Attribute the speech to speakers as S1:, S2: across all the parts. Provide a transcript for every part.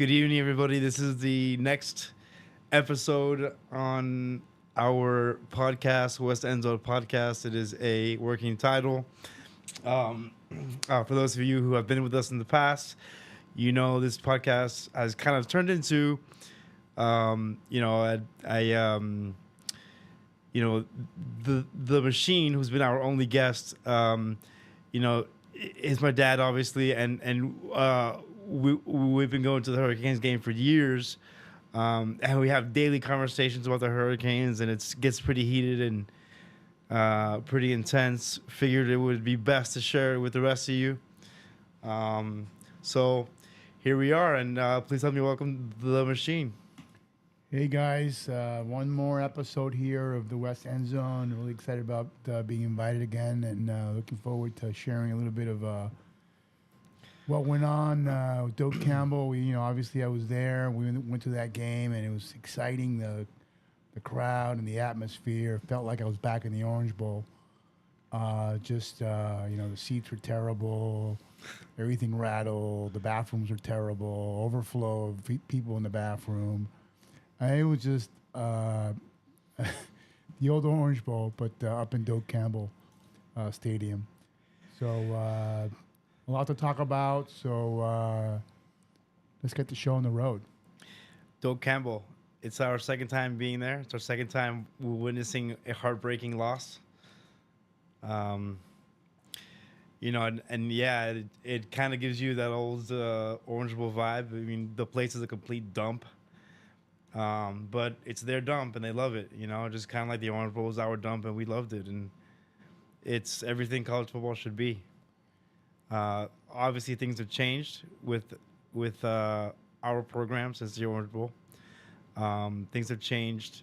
S1: Good evening, everybody. This is the next episode on our podcast, West End Zone Podcast. It is a working title. Um, for those of you who have been with us in the past, you know this podcast has kind of turned into, you know, you know, the machine who's been our only guest. You know, is my dad, obviously, and we've been going to the Hurricanes game for years, and we have daily conversations about the Hurricanes, and it gets pretty heated and pretty intense. Figured it would be best to share it with the rest of you. So here we are, and please help me welcome the machine.
S2: Hey guys, one more episode here of the West End Zone. Really excited about being invited again, and looking forward to sharing a little bit of what went on with Doak Campbell. Obviously I was there. We went to that game, and it was exciting. The crowd and the atmosphere felt like I was back in the Orange Bowl. The seats were terrible. Everything rattled. The bathrooms were terrible. Overflow of people in the bathroom. It was just the old Orange Bowl, but up in Doak Campbell Stadium. So a lot to talk about. So let's get the show on the road.
S1: Doak Campbell. It's our second time being there. It's our second time witnessing a heartbreaking loss. And yeah, it kind of gives you that old Orange Bowl vibe. I mean, the place is a complete dump. But it's their dump, and they love it. Just kind of like the Orange Bowl was our dump, and we loved it. And it's everything college football should be. Obviously, things have changed with our program since the Orange Bowl. Things have changed,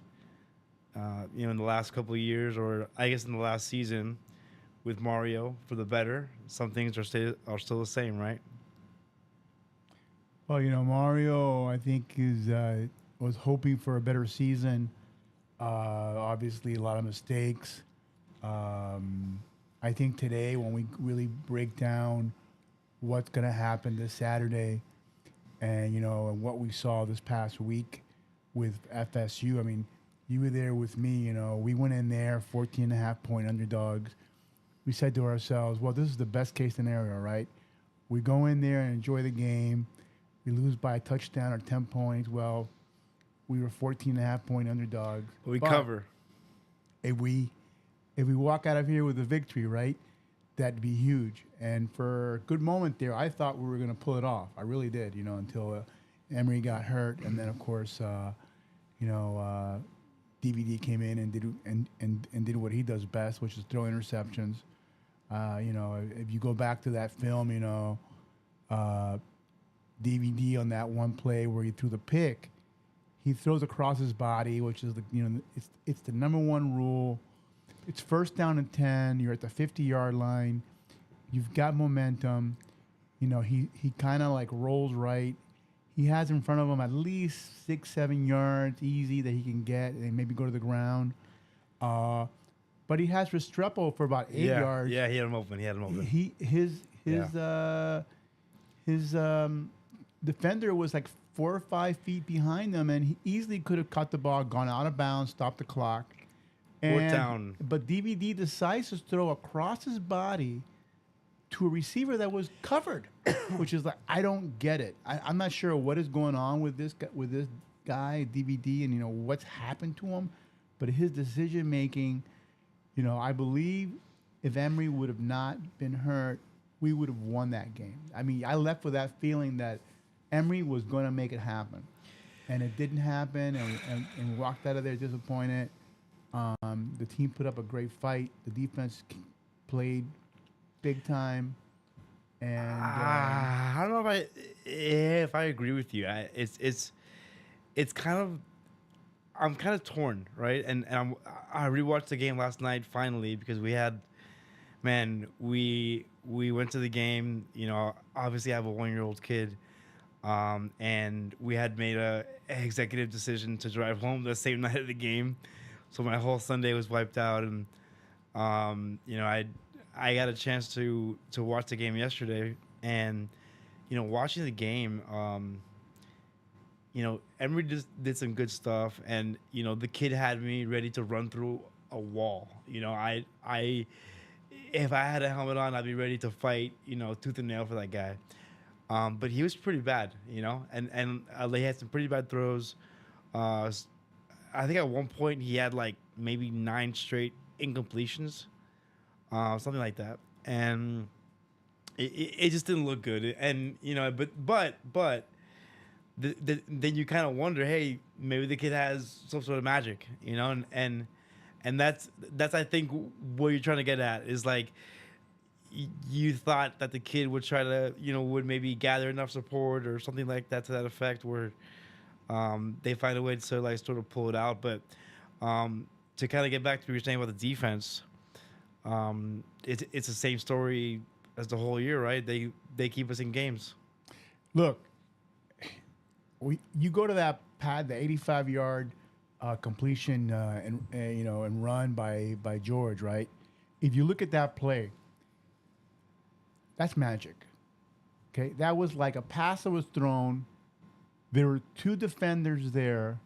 S1: in the last couple of years, or I guess in the last season, with Mario for the better. Some things are still the same, right?
S2: Well, Mario, I think was hoping for a better season. Obviously, a lot of mistakes. I think today, when we really break down what's going to happen this Saturday, and what we saw this past week with FSU. I mean, you were there with me. We went in there 14.5-point underdogs. We said to ourselves, well, this is the best case scenario, right? We go in there and enjoy the game. We lose by a touchdown or 10 points. Well, we were 14.5-point underdogs.
S1: But cover.
S2: If we walk out of here with a victory, right, that'd be huge. And for a good moment there, I thought we were going to pull it off. I really did, until Emery got hurt, and then of course, DVD came in and did what he does best, which is throw interceptions. If you go back to that film, DVD on that one play where he threw the pick, he throws across his body, which is it's the number one rule. It's first down and 10. You're at the 50-yard line. You've got momentum. He kind of like rolls right. He has in front of him at least 6-7 yards easy that he can get and maybe go to the ground. But he has Restrepo for about 8 yards.
S1: Yeah, he had him open.
S2: His defender was like 4 or 5 feet behind him, and he easily could have cut the ball, gone out of bounds, stopped the clock.
S1: Fourth down.
S2: But DVD decides to throw across his body to a receiver that was covered, which is like, I don't get it. I'm not sure what is going on with this guy, DVD, and what's happened to him. But his decision making, I believe if Emery would have not been hurt, we would have won that game. I mean, I left with that feeling that Emery was going to make it happen, and it didn't happen, and walked out of there disappointed. The team put up a great fight. The defense played big time, and
S1: I don't know if I agree with you. It's kind of, I'm kind of torn, right? And I rewatched the game last night finally because we went to the game. Obviously I have a 1-year-old kid, and we had made a executive decision to drive home the same night of the game. So my whole Sunday was wiped out, and I got a chance to watch the game yesterday, and watching the game, Emery just did some good stuff, and the kid had me ready to run through a wall. If I had a helmet on, I'd be ready to fight, tooth and nail for that guy. But he was pretty bad, and he had some pretty bad throws. I think at one point he had like maybe 9 straight incompletions, something like that, and it just didn't look good. And but then you kind of wonder, hey, maybe the kid has some sort of magic, and that's I think what you're trying to get at is like you thought that the kid would try to would maybe gather enough support or something like that to that effect where they find a way to like sort of pull it out. But to kind of get back to what you're saying about the defense, it's the same story as the whole year, right? They keep us in games.
S2: Look, you go to that pad, the 85-yard completion and run by George, right? If you look at that play, that's magic. Okay, that was like a pass that was thrown. There were 2 defenders there.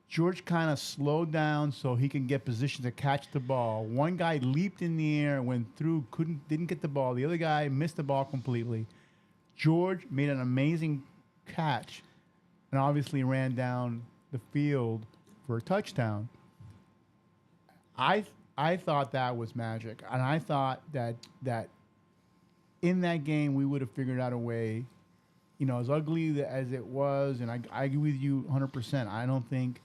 S2: George kind of slowed down so he can get position to catch the ball. One guy leaped in the air, went through, didn't get the ball. The other guy missed the ball completely. George made an amazing catch and obviously ran down the field for a touchdown. I thought that was magic, and I thought that in that game we would have figured out a way. As ugly as it was, and I agree with you 100%. I don't think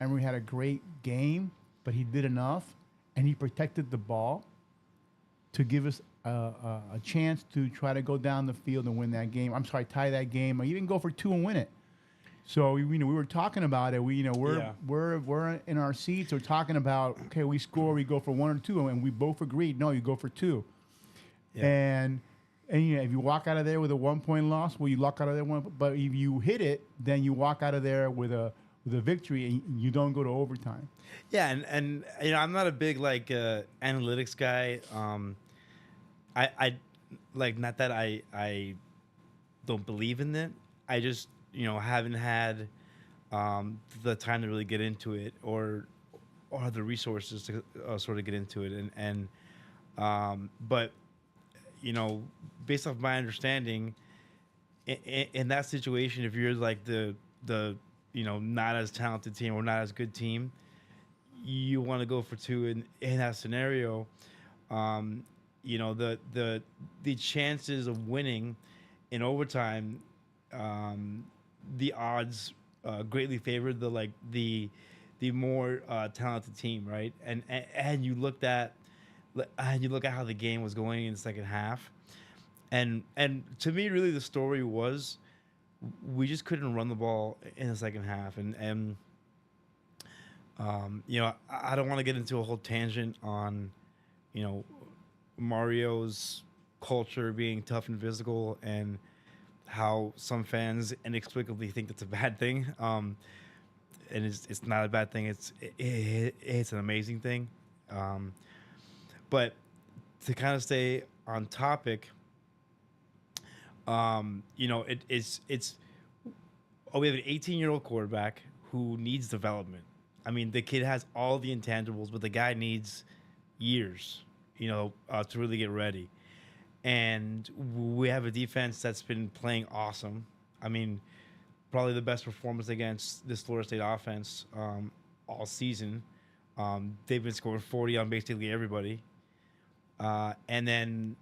S2: Emery had a great game, but he did enough, and he protected the ball to give us a chance to try to go down the field and win that game. I'm sorry, tie that game, or even go for 2 and win it. So we were talking about it. We're in our seats. We're talking about, okay, we score, we go for 1 or 2, and we both agreed, no, you go for 2. Yeah. And if you walk out of there with a 1-point loss, well, you walk out of there but if you hit it, then you walk out of there with a victory, and you don't go to overtime.
S1: Yeah, and I'm not a big analytics guy. I like, not that I don't believe in it. I just haven't had the time to really get into it or the resources to sort of get into it, but based off my understanding, in that situation, if you're like the not as talented team or not as good team, you want to go for 2 in that scenario. The chances of winning in overtime, the odds greatly favor the more talented team, right? And you look at how the game was going in the second half, and to me, really, the story was we just couldn't run the ball in the second half, and I don't want to get into a whole tangent on Mario's culture being tough and physical, and how some fans inexplicably think that's a bad thing. And it's not a bad thing. It's an amazing thing. But to kind of stay on topic, we have an 18-year-old quarterback who needs development. I mean, the kid has all the intangibles, but the guy needs years, to really get ready. And we have a defense that's been playing awesome. I mean, probably the best performance against this Florida State offense all season. They've been scoring 40 on basically everybody. And then,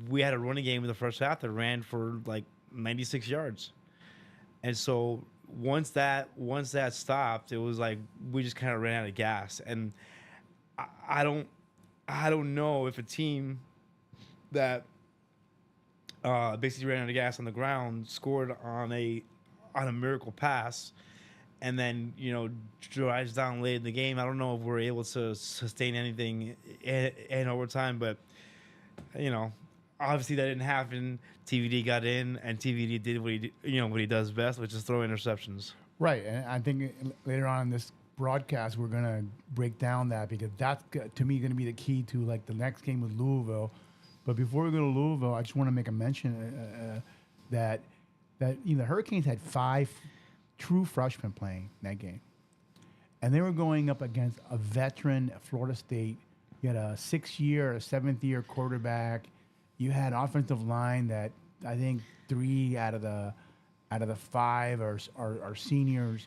S1: we had a running game in the first half that ran for like 96 yards. And so once that stopped, it was like we just kind of ran out of gas. And I don't know if a team that basically ran out of gas on the ground scored on a miracle pass and then drives down late in the game. I don't know if we're able to sustain anything in overtime, but obviously that didn't happen. TVD got in, and TVD did what he does best, which is throw interceptions.
S2: Right, and I think later on in this broadcast we're gonna break down that, because that's to me going to be the key to like the next game with Louisville. But before we go to Louisville, I just want to make a mention that that the Hurricanes had 5 true freshmen playing that game, and they were going up against a veteran at Florida State. You had a 6-year, a 7th-year quarterback. You had offensive line that I think 3 out of the 5 are seniors.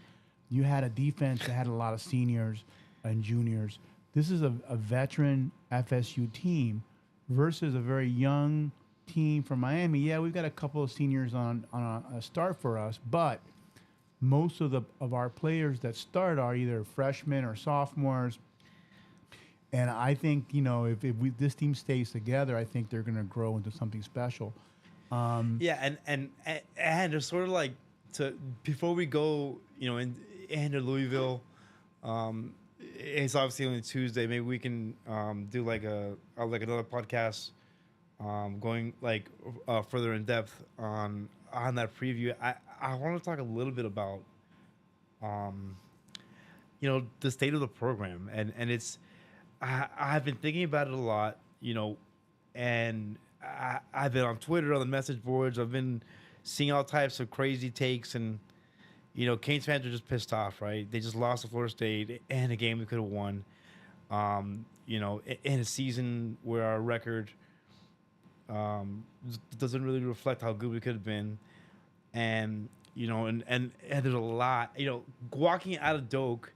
S2: You had a defense that had a lot of seniors and juniors. This is a veteran FSU team versus a very young team from Miami. Yeah, we've got a couple of seniors on a start for us, but most of our players that start are either freshmen or sophomores. And I think if this team stays together, I think they're going to grow into something special.
S1: Yeah, and it's sort of like before we go, into Louisville. It's obviously only Tuesday. Maybe we can do like another podcast, going like further in depth on that preview. I want to talk a little bit about the state of the program, and it's I've been thinking about it a lot, and I've been on Twitter, on the message boards. I've been seeing all types of crazy takes, and Canes fans are just pissed off, right? They just lost to Florida State in a game we could have won. In a season where our record doesn't really reflect how good we could have been, and there's a lot. Walking out of Doak,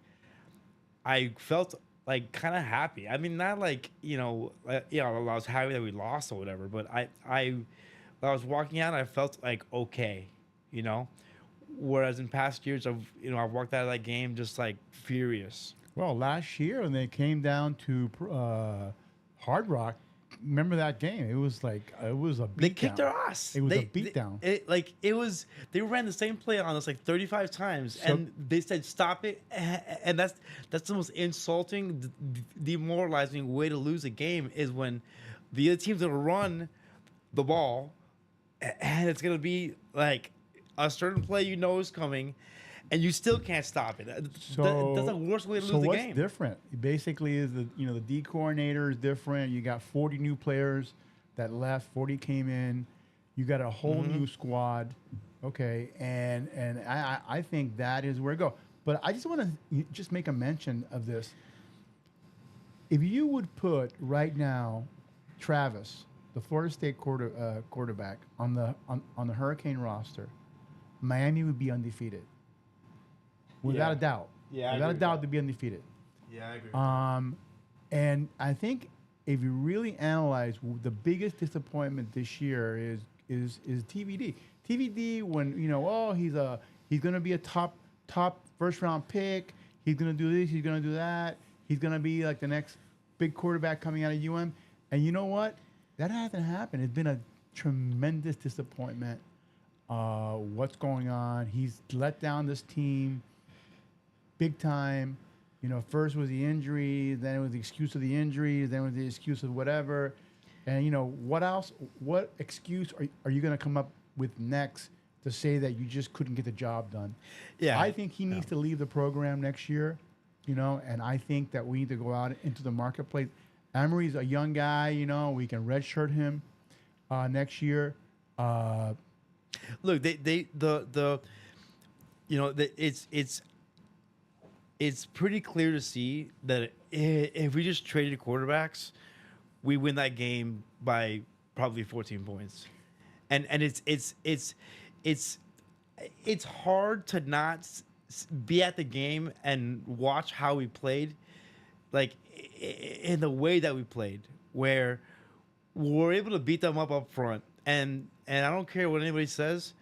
S1: I felt like kind of happy. I mean, not like I was happy that we lost or whatever, but I was walking out and I felt like okay, Whereas in past years, I've walked out of that game just like furious.
S2: Well, last year when they came down to Hard Rock, remember that game? It was a beatdown.
S1: They kicked our ass.
S2: It was a beatdown.
S1: They ran the same play on us like 35 times, and they said stop it, and that's the most insulting, demoralizing way to lose a game is when the other team's gonna run the ball, and it's gonna be like a certain play is coming, and you still can't stop it. That's the worst way to lose the game.
S2: So what's different? Basically, is the D coordinator is different. You got 40 new players that left. 40 came in. You got a whole new squad. Okay, and I think that is where to go. But I just want to just make a mention of this. If you would put right now Travis, the Florida State quarterback, on the Hurricane roster, Miami would be undefeated, without a doubt.
S1: Yeah,
S2: without a doubt, to be undefeated.
S1: Yeah, I agree.
S2: And I think if you really analyze, the biggest disappointment this year is TVD. TVD, when he's going to be a top first round pick. He's going to do this. He's going to do that. He's going to be like the next big quarterback coming out of UM. And you know what? That hasn't happened. It's been a tremendous disappointment. What's going on? He's let down this team big time. First was the injury, then it was the excuse of the injury, then it was the excuse of whatever. And what else? What excuse are you going to come up with next to say that you just couldn't get the job done?
S1: Yeah,
S2: I think he needs to leave the program next year. And I think that we need to go out into the marketplace. Emery's a young guy. We can redshirt him next year.
S1: Look, it's pretty clear to see that if we just traded quarterbacks, we win that game by probably 14 points, and it's hard to not be at the game and watch how we played, like in the way that we played, where we're able to beat them up front. And I don't care what anybody says.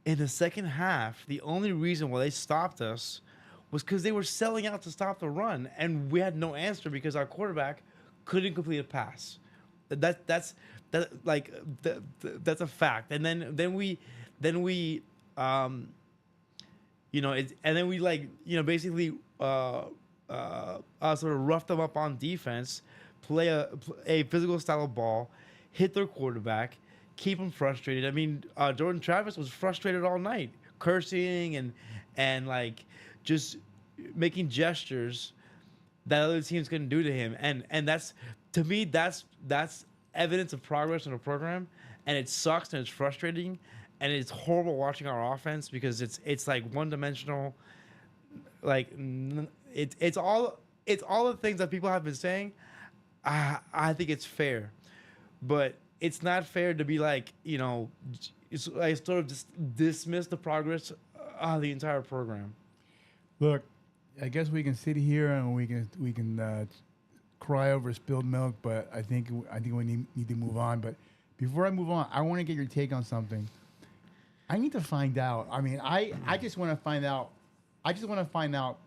S1: In the second half, the only reason why they stopped us was because they were selling out to stop the run, and we had no answer because our quarterback couldn't complete a pass. That's a fact. And then we basically sort of roughed them up on defense, play a physical style of ball, hit their quarterback, keep them frustrated. I mean, Jordan Travis was frustrated all night, cursing and like just making gestures that other teams couldn't do to him. And that's, to me, that's evidence of progress in the program, and it sucks and it's frustrating. and it's horrible watching our offense because it's like one dimensional. Like it's all the things that people have been saying. I think it's fair, but it's not fair to be like, it's I sort of just dismiss the progress of the entire program.
S2: Look, I guess we can sit here and we can cry over spilled milk, but I think we need to move on. But before I move on, I want to get your take on something. I need to find out. I mean, I just want to find out. I just want to find out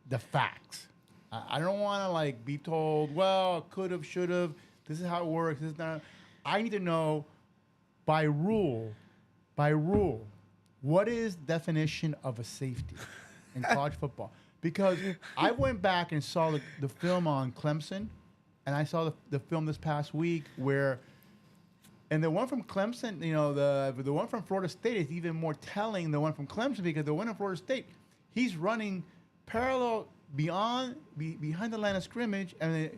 S2: the facts. I don't want to like be told, well, could have, should have. This is how it works. This is not. I need to know by rule, by rule, what is definition of a safety in college football? Because I went back and saw the film on Clemson, and I saw the film this past week where, and the one from Clemson, the one from Florida State is even more telling than the one from Clemson because the one from Florida State, he's running parallel behind the line of scrimmage and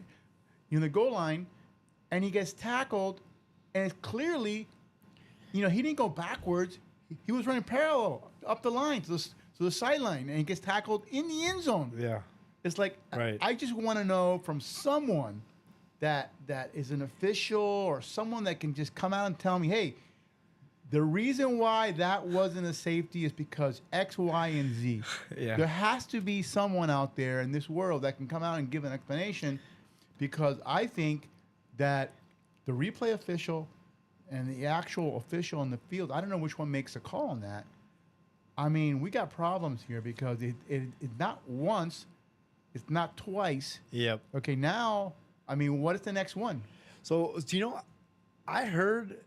S2: the goal line, and he gets tackled, and it's clearly, he didn't go backwards. He was running parallel up the line to the sideline, and he gets tackled in the end zone.
S1: Yeah.
S2: It's like,
S1: Right.
S2: I just want to know from someone that is an official or someone that can just come out and tell me, hey, the reason why that wasn't a safety is because X, Y, and Z.
S1: Yeah.
S2: There has to be someone out there in this world that can come out and give an explanation, because I think that the replay official and the actual official in the field, I don't know which one makes a call on that. I mean, we got problems here because it's not once, it's not twice.
S1: Yep.
S2: Okay, now, I mean, what is the next one?
S1: So do you know? I heard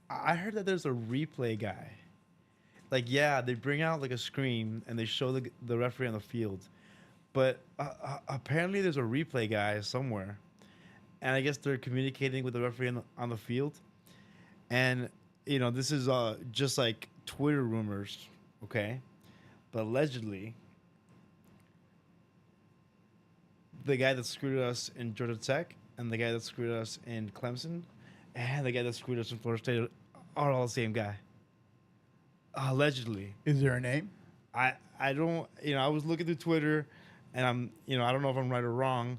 S1: that there's a replay guy. Like, yeah, they bring out like a screen and they show the referee on the field, but apparently there's a replay guy somewhere, and I guess they're communicating with the referee on the field, and this is just like Twitter rumors, okay, but allegedly the guy that screwed us in Georgia Tech and the guy that screwed us in Clemson and the guy that screwed us in Florida State are all the same guy. Allegedly.
S2: Is there a name?
S1: I don't, I was looking through Twitter, and I don't know if I'm right or wrong.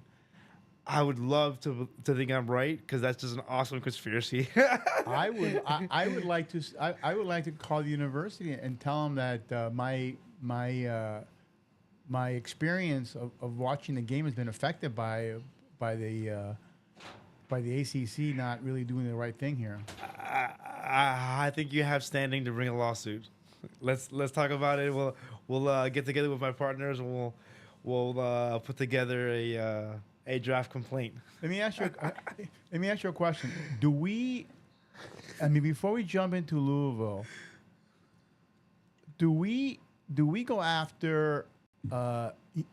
S1: I would love to think I'm right, because that's just an awesome conspiracy.
S2: I would like to call the university and tell them that my experience of watching the game has been affected by the ACC not really doing the right thing here.
S1: I think you have standing to bring a lawsuit. Let's talk about it. We'll get together with my partners, and we'll put together a draft complaint.
S2: Let me ask you a question. Before we jump into Louisville, do we go after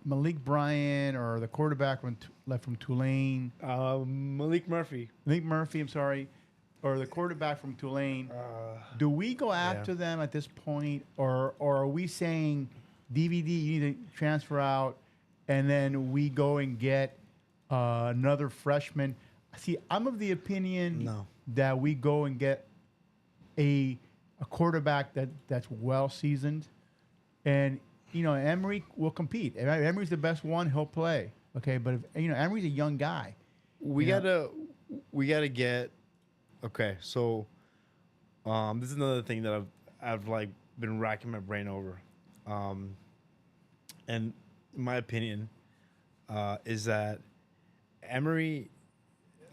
S2: Malik Bryant or the quarterback left from Tulane?
S1: Malik Murphy.
S2: I'm sorry. Or the quarterback from Tulane. Do we go after them at this point, or are we saying, DVD, you need to transfer out, and then we go and get another freshman? See, I'm of the opinion that we go and get a quarterback that's well seasoned, and Emery will compete. If Emery's the best one, he'll play. Okay, but if Emery's a young guy,
S1: we gotta get. Okay, so this is another thing that I've like been racking my brain over, and in my opinion, is that Emery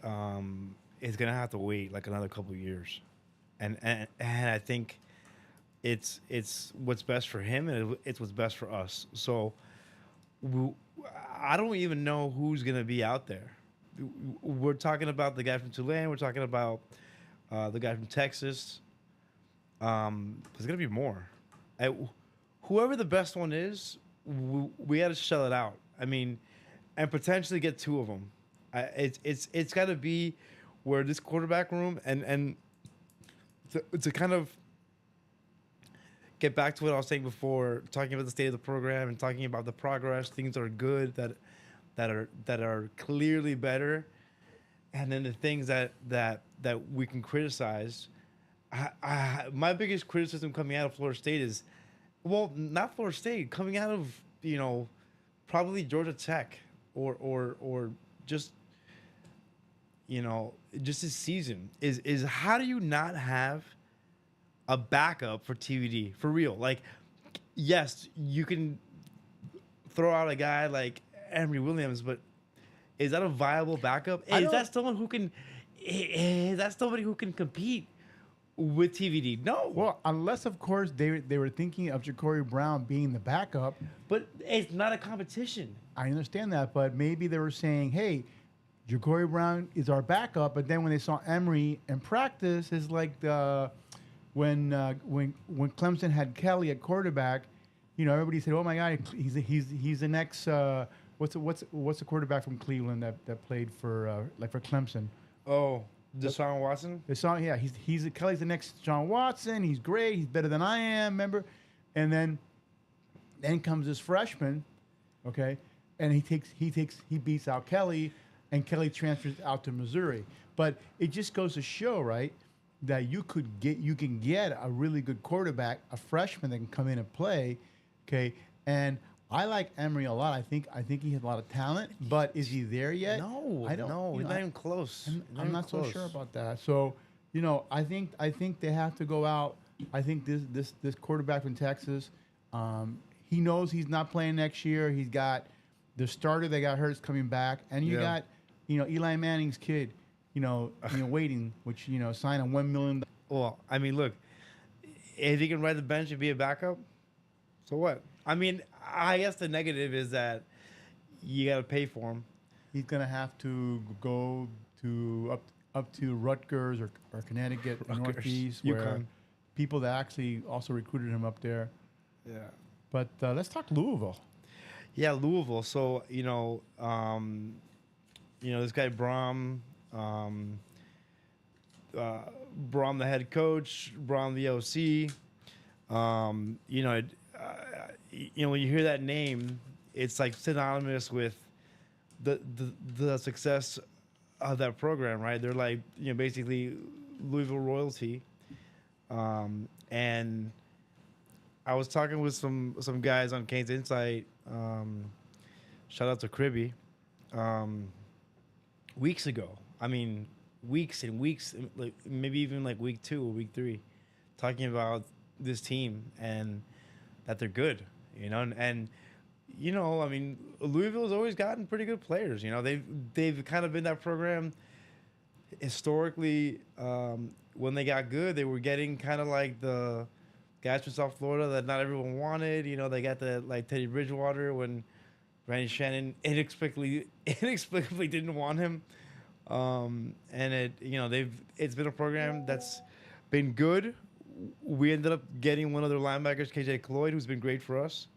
S1: is gonna have to wait like another couple of years, and I think it's what's best for him, and it's what's best for us. So I don't even know who's gonna be out there. We're talking about the guy from Tulane. We're talking about the guy from Texas. There's gonna be more. Whoever the best one is, we got to shell it out. I mean, and potentially get two of them. It's got to be where this quarterback room and to kind of get back to what I was saying before, talking about the state of the program and talking about the progress, things that are good, that are clearly better, and then the things that we can criticize. my biggest criticism coming out of Florida State is, well, not Florida State, coming out of probably Georgia Tech or just just this season is how do you not have a backup for TVD for real? Like, yes, you can throw out a guy like Emory Williams, but is that a viable backup? Is that someone who can? Is that somebody who can compete with TVD? No.
S2: Well, unless of course they were thinking of Ja'Cory Brown being the backup.
S1: But it's not a competition.
S2: I understand that, but maybe they were saying, "Hey, Ja'Cory Brown is our backup." But then when they saw Emory in practice, it's like when Clemson had Kelly at quarterback, everybody said, "Oh my God, he's the next." What's the quarterback from Cleveland that played for Clemson?
S1: Oh, Deshaun Watson?
S2: He's Kelly's the next John Watson. He's great. He's better than I am, remember? And then comes this freshman, okay? And he beats out Kelly, and Kelly transfers out to Missouri. But it just goes to show, right, that you can get a really good quarterback, a freshman that can come in and play, okay? And I like Emory a lot. I think he has a lot of talent, but is he there yet?
S1: No,
S2: I don't.
S1: No, he's not even close.
S2: I'm not so sure about that. So, I think they have to go out. I think this quarterback from Texas, he knows he's not playing next year. He's got the starter that got hurt is coming back, and you got Eli Manning's kid, waiting, which signed a $1 million.
S1: Well, I mean, look, if he can ride the bench and be a backup, so what? I mean, I guess the negative is that you got to pay for him.
S2: He's gonna have to go to up to Rutgers or Connecticut, Northeast, where
S1: UConn.
S2: people that actually also recruited him up there.
S1: Yeah.
S2: But let's talk Louisville.
S1: Yeah, Louisville. So this guy Brom, Brom the head coach, Brom the OC. When you hear that name, it's like synonymous with the success of that program, right? They're like basically Louisville royalty. And I was talking with some guys on Canes Insight. Shout out to Cribby. Weeks ago, I mean, weeks and weeks, like maybe even like week 2 or week 3, talking about this team and that they're good, and I mean, Louisville's always gotten pretty good players. They've kind of been that program historically. When they got good, they were getting kind of like the guys from South Florida that not everyone wanted. They got the like Teddy Bridgewater when Randy Shannon inexplicably didn't want him. And it's been a program that's been good. We ended up getting one of their linebackers, KJ Cloyd, who's been great for us.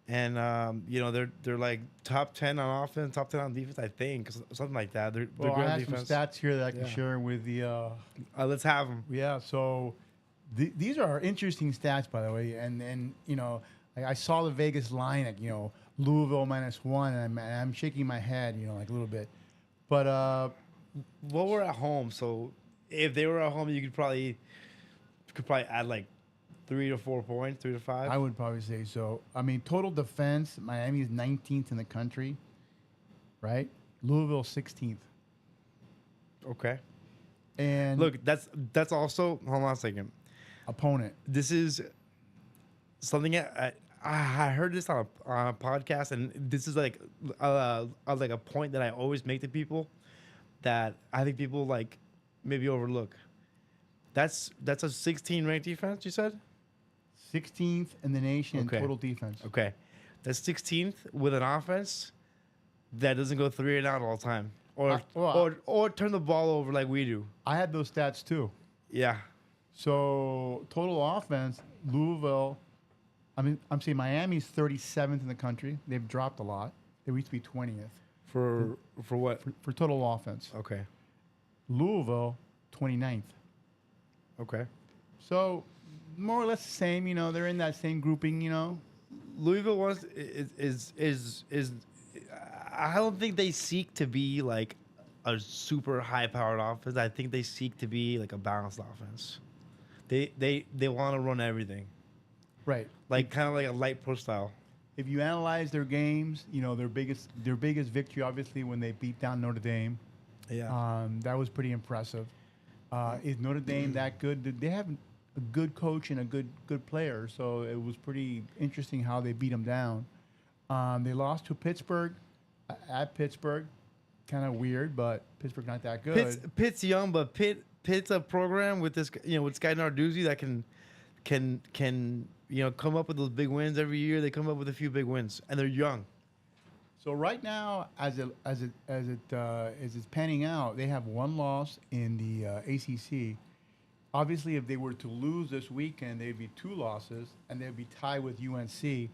S1: They're like top 10 on offense, top 10 on defense, I think, something like that. They're
S2: Well,
S1: good
S2: I
S1: on
S2: have
S1: defense.
S2: some stats here that I can share with the.
S1: Let's have them.
S2: Yeah, so these are interesting stats, by the way, and I saw the Vegas line at Louisville -1, and I'm shaking my head, like a little bit, but
S1: Well, we're at home, so if they were at home, you could probably add like 3 to 4 points, 3 to 5.
S2: I would probably say so. I mean, total defense, Miami is 19th in the country, right? Louisville 16th.
S1: Okay.
S2: And
S1: Look, that's also, hold on a second.
S2: Opponent.
S1: This is something I heard this on a podcast, and this is like a point that I always make to people that I think people like maybe overlook. That's a 16 ranked defense, you said?
S2: 16th in the nation in total defense.
S1: Okay. That's 16th with an offense that doesn't go 3 and out all the time. Or turn the ball over like we do.
S2: I had those stats too.
S1: Yeah.
S2: So total offense, Louisville, I'm saying Miami's 37th in the country. They've dropped a lot. They used to be 20th.
S1: For what?
S2: For total offense.
S1: Okay.
S2: Louisville, 29th.
S1: Okay.
S2: So more or less the same, they're in that same grouping,
S1: Louisville is I don't think they seek to be like a super high-powered offense. I think they seek to be like a balanced offense. They want to run everything,
S2: Right.
S1: like kind of like a light pro style.
S2: If you analyze their games, their biggest victory, obviously, when they beat down Notre Dame.
S1: Yeah.
S2: That was pretty impressive. Is Notre Dame that good? They have a good coach and a good player, so it was pretty interesting how they beat them down. They lost to Pittsburgh at Pittsburgh, kind of weird, but Pittsburgh not that good.
S1: Pitt's young, but Pitt's a program with this, with Sky Narduzzi that can come up with those big wins every year. They come up with a few big wins, and they're young.
S2: So right now, as it's panning out, they have one loss in the ACC. Obviously, if they were to lose this weekend, they'd be two losses, and they'd be tied with UNC.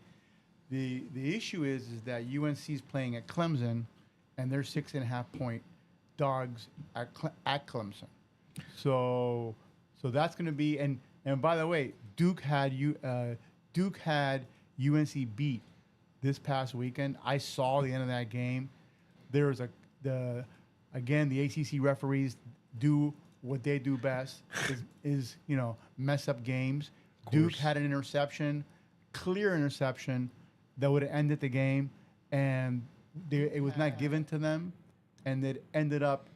S2: The issue is that UNC is playing at Clemson, and they're 6.5-point dogs at Clemson. So that's going to be and by the way, Duke had UNC beat this past weekend. I saw the end of that game. There was the ACC referees do what they do best is mess up games. Duke had an interception, clear interception that would have ended the game, and it was not given to them, and it ended up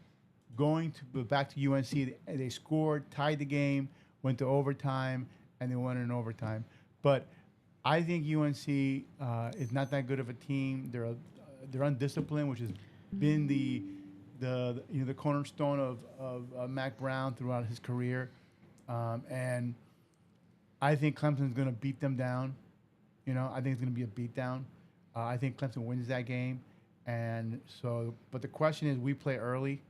S2: going back to UNC. They scored, tied the game, went to overtime, and they won in overtime. But I think UNC is not that good of a team. They're undisciplined, which has been the cornerstone of Mac Brown throughout his career, and I think Clemson's going to beat them down. I think it's going to be a beatdown. I think Clemson wins that game, and so. But the question is, we play early.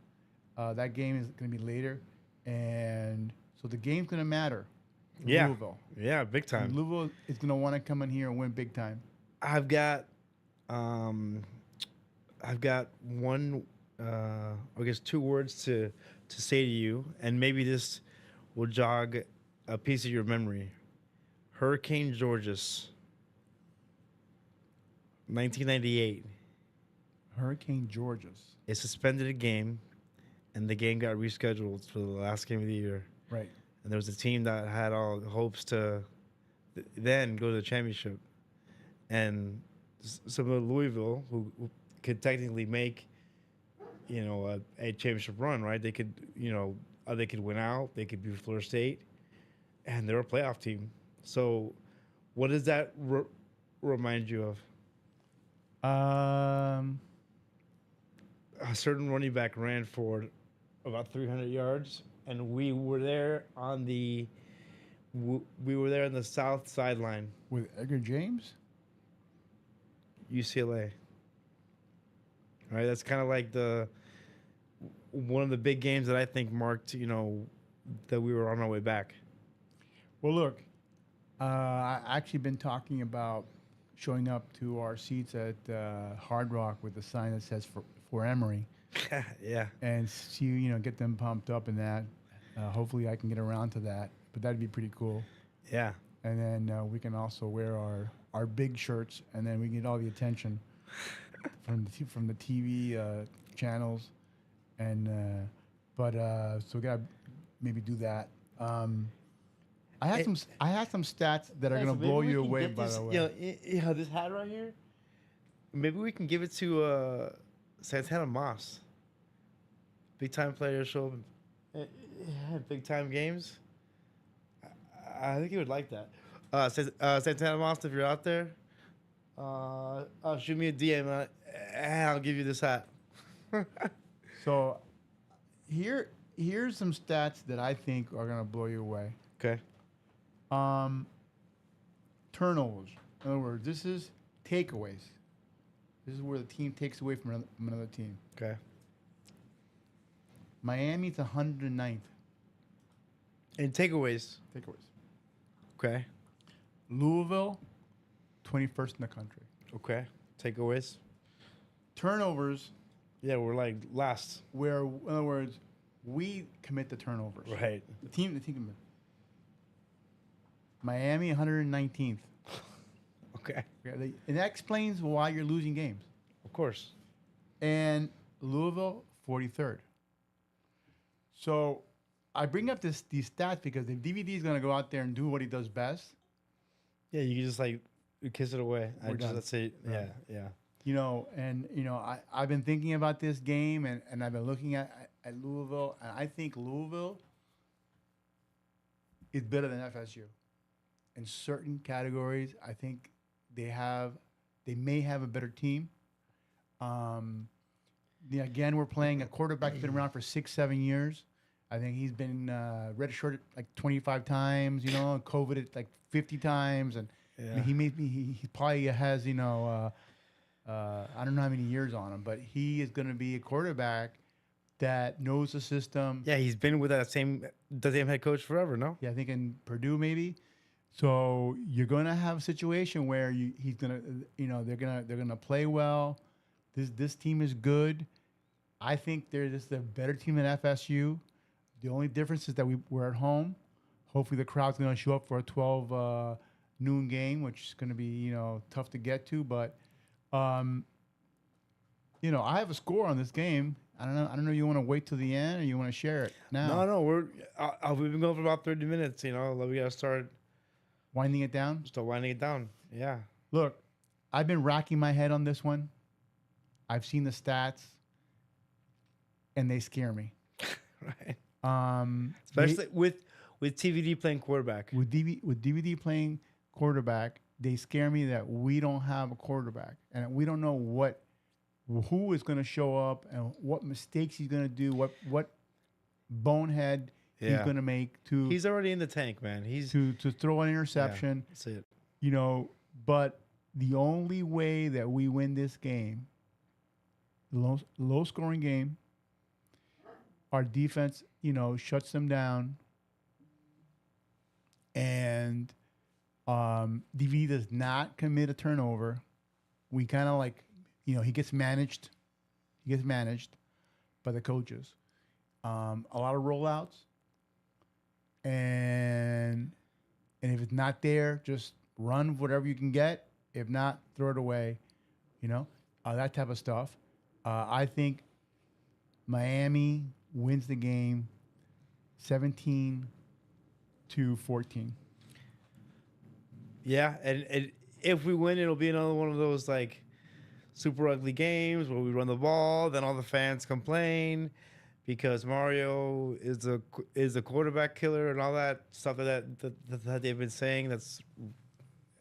S2: That game is going to be later, and so the game's going to matter.
S1: Yeah.
S2: Louisville.
S1: Yeah, big time.
S2: And Louisville is going to want to come in here and win big time.
S1: I've got one, I guess, two words to say to you, and maybe this will jog a piece of your memory. Hurricane Georges, 1998.
S2: Hurricane Georges.
S1: It suspended a game, and the game got rescheduled for the last game of the year.
S2: Right.
S1: And there was a team that had all hopes to then go to the championship. And some of Louisville, who could technically make, a championship run, right? They could, they could win out. They could beat Florida State. And they're a playoff team. So what does that remind you of? A certain running back ran for about 300 yards. And we were there on the south sideline
S2: With Edgar James?
S1: UCLA. Right, that's kind of like one of the big games that I think marked, that we were on our way back.
S2: Well, look, I actually been talking about showing up to our seats at Hard Rock with a sign that says for Emory.
S1: Yeah.
S2: And see, get them pumped up in that. Hopefully I can get around to that, but that'd be pretty cool.
S1: Yeah.
S2: And then we can also wear our big shirts, and then we get all the attention from the TV channels, and so we gotta maybe do that. I had some stats that are gonna blow you away. By the way,
S1: this hat right here. Maybe we can give it to Santana Moss. Big time players show up. Big time games. I think he would like that. Santana Moss, if you're out there, shoot me a DM and I'll give you this hat.
S2: so here's some stats that I think are gonna blow you away.
S1: Okay.
S2: Turnovers. In other words, this is takeaways. This is where the team takes away from another team.
S1: Okay.
S2: Miami's 109th.
S1: And takeaways. Okay.
S2: Louisville, 21st in the country.
S1: Okay. Takeaways.
S2: Turnovers.
S1: Yeah, we're like last.
S2: Where, in other words, we commit the turnovers.
S1: Right.
S2: The team commit. Miami, 119th.
S1: Okay.
S2: And that explains why you're losing games.
S1: Of course.
S2: And Louisville, 43rd. So I bring up these stats because if DVD is going to go out there and do what he does best,
S1: Yeah, you can just like kiss it away.
S2: We're done.
S1: Let's say, yeah, yeah.
S2: I've been thinking about this game and I've been looking at Louisville, and I think Louisville is better than FSU in certain categories. I think they may have a better team. Again, we're playing a quarterback that's been around for 6-7 years. I think he's been redshirted like 25 times, and COVIDed like 50 times, and
S1: Yeah.
S2: I mean, he probably has I don't know how many years on him, but he is going to be a quarterback that knows the system.
S1: Yeah, he's been with the same head coach forever, no?
S2: Yeah, I think in Purdue maybe. So you're going to have a situation where he's going to, they're going to play well. This team is good. I think they're just a better team than FSU. The only difference is that we're at home. Hopefully the crowd's going to show up for a 12 noon game, which is going to be, tough to get to. But, I have a score on this game. I don't know. You want to wait till the end or you want to share it now?
S1: No. We've been going for about 30 minutes. We gotta start
S2: Winding it down.
S1: winding it down. Yeah.
S2: Look, I've been racking my head on this one. I've seen the stats, and they scare me.
S1: Right. Especially with TVD playing quarterback.
S2: With DVD playing quarterback, they scare me that we don't have a quarterback, and we don't know who is going to show up and what mistakes he's going to do, what bonehead he's going to make
S1: He's already in the tank, man. He's
S2: to throw an interception.
S1: Yeah, that's it.
S2: But the only way that we win this game, low scoring game, our defense, shuts them down, and DV does not commit a turnover. We kind of he gets managed. He gets managed by the coaches. A lot of rollouts, and if it's not there, just run whatever you can get. If not, throw it away. That type of stuff. I think Miami wins the game 17-14.
S1: Yeah, and if we win, it'll be another one of those like super ugly games where we run the ball, then all the fans complain because Mario is a quarterback killer and all that stuff that they've been saying. That's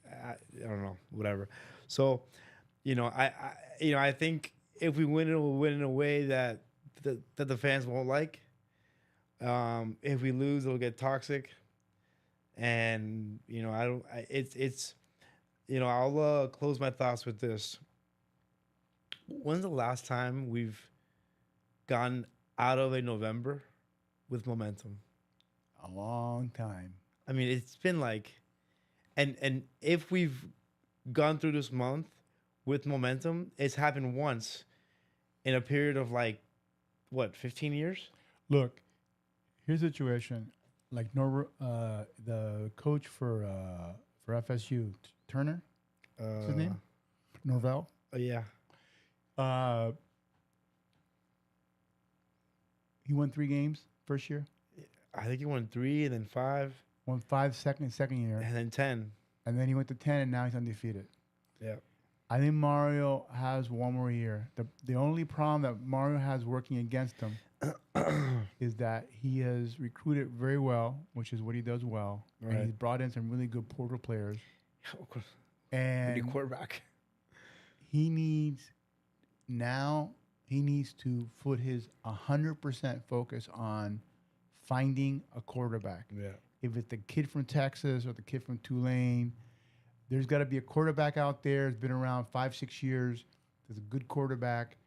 S1: I don't know, whatever. So, I think if we win, it will win in a way that the fans won't like. If we lose, it'll get toxic, and I'll close my thoughts with this. When's the last time we've gone out of a November with momentum?
S2: A long time.
S1: I mean, it's been like, and if we've gone through this month with momentum, it's happened once in a period of 15 years?
S2: Look, here's the situation. Like the coach for FSU, Turner, what's his name? Norvell.
S1: Oh yeah.
S2: He won 3 games first year.
S1: I think he won 3 and then 5.
S2: Won 5 second year.
S1: And then 10.
S2: And then he went to 10 and now he's undefeated.
S1: Yeah.
S2: I think Mario has one more year. The only problem that Mario has working against him is that he has recruited very well, which is what he does well.
S1: Right.
S2: And he's brought in some really good portal players.
S1: Of course.
S2: And
S1: Quarterback.
S2: he needs to put his 100% focus on finding a quarterback.
S1: Yeah.
S2: If it's the kid from Texas or the kid from Tulane, there's got to be a quarterback out there. It's been around 5-6 years. There's a good quarterback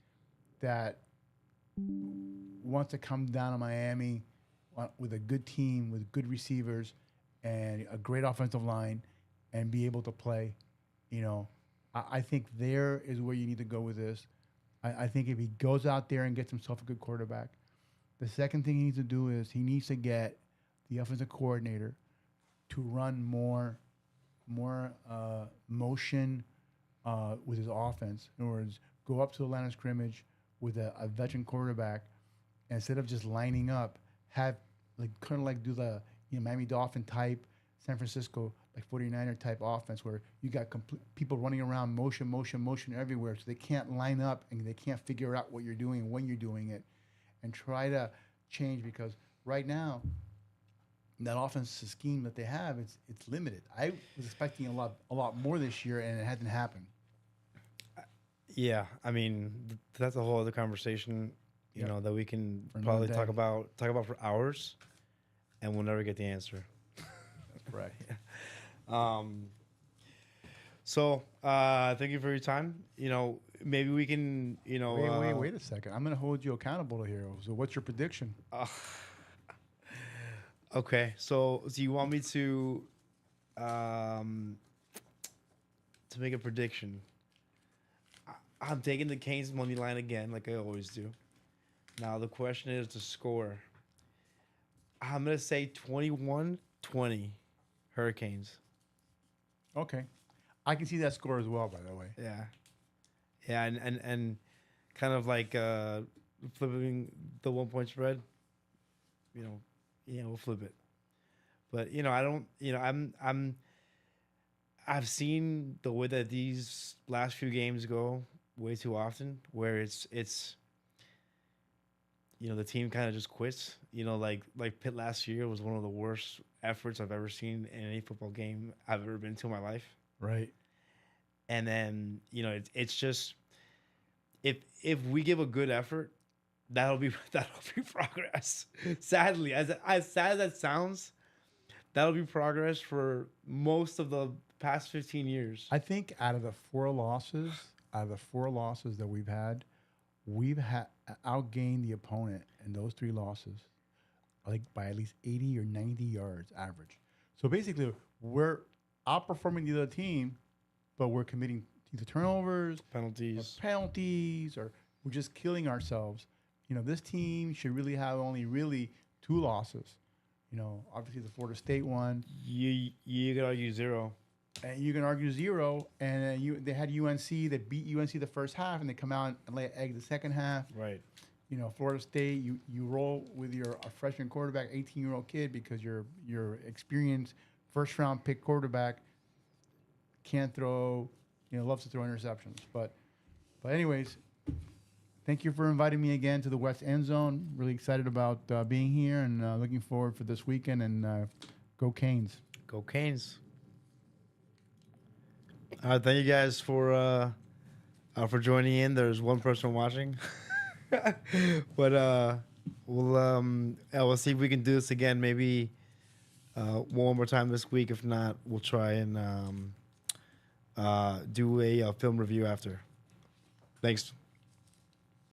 S2: that wants to come down to Miami with a good team, with good receivers, and a great offensive line, and be able to play. I think there is where you need to go with this. I think if he goes out there and gets himself a good quarterback, the second thing he needs to do is he needs to get the offensive coordinator to run more motion with his offense. In other words, go up to the line of scrimmage with a veteran quarterback instead of just lining up, have like kind of like do the Miami Dolphin type, San Francisco like 49er type offense where you got people running around, motion everywhere, so they can't line up and they can't figure out what you're doing and when you're doing it, and try to change because right now that offensive scheme that they have, it's limited. I was expecting a lot more this year, and it hasn't happened.
S1: Yeah, I mean that's a whole other conversation, you
S2: Yep.
S1: know, that we can
S2: For another
S1: probably
S2: day.
S1: talk about for hours, and we'll never get the answer.
S2: Right.
S1: So thank you for your time. You know, maybe we can, you know,
S2: Wait a second. I'm going to hold you accountable here. So, what's your prediction?
S1: Okay, so you want me to make a prediction? I'm taking the Canes money line again, like I always do. Now the question is the score. I'm gonna say 21-20 Hurricanes.
S2: Okay. I can see that score as well, by the way.
S1: Yeah, yeah, and kind of like flipping the 1 point spread. You know, yeah, we'll flip it. But you know, I don't. You know, I've seen the way that these last few games go way too often, where it's you know the team kind of just quits. You know, like Pitt last year was one of the worst efforts I've ever seen in any football game I've ever been to in my life.
S2: Right.
S1: And then you know it's just if we give a good effort, that'll be progress. Sadly, as sad as that sounds, that'll be progress for most of the past 15 years.
S2: I think out of the four losses that we've had outgained the opponent in those three losses, like by at least 80 or 90 yards average. So basically, we're outperforming the other team, but we're committing either turnovers, penalties, or we're just killing ourselves. You know, this team should really have only really two losses. You know, obviously the Florida State one.
S1: You could argue zero.
S2: And you can argue zero. And they had UNC. They beat UNC the first half, and they come out and lay an egg the second half.
S1: Right.
S2: You know, Florida State. You roll with a freshman quarterback, 18-year-old kid, because your experienced first round pick quarterback can't throw. You know, loves to throw interceptions. But anyways. Thank you for inviting me again to the West End Zone. Really excited about being here and looking forward for this weekend. And go Canes.
S1: Go Canes. All right, thank you guys for joining in. There's one person watching, but we'll see if we can do this again. Maybe one more time this week. If not, we'll try and do a film review after. Thanks.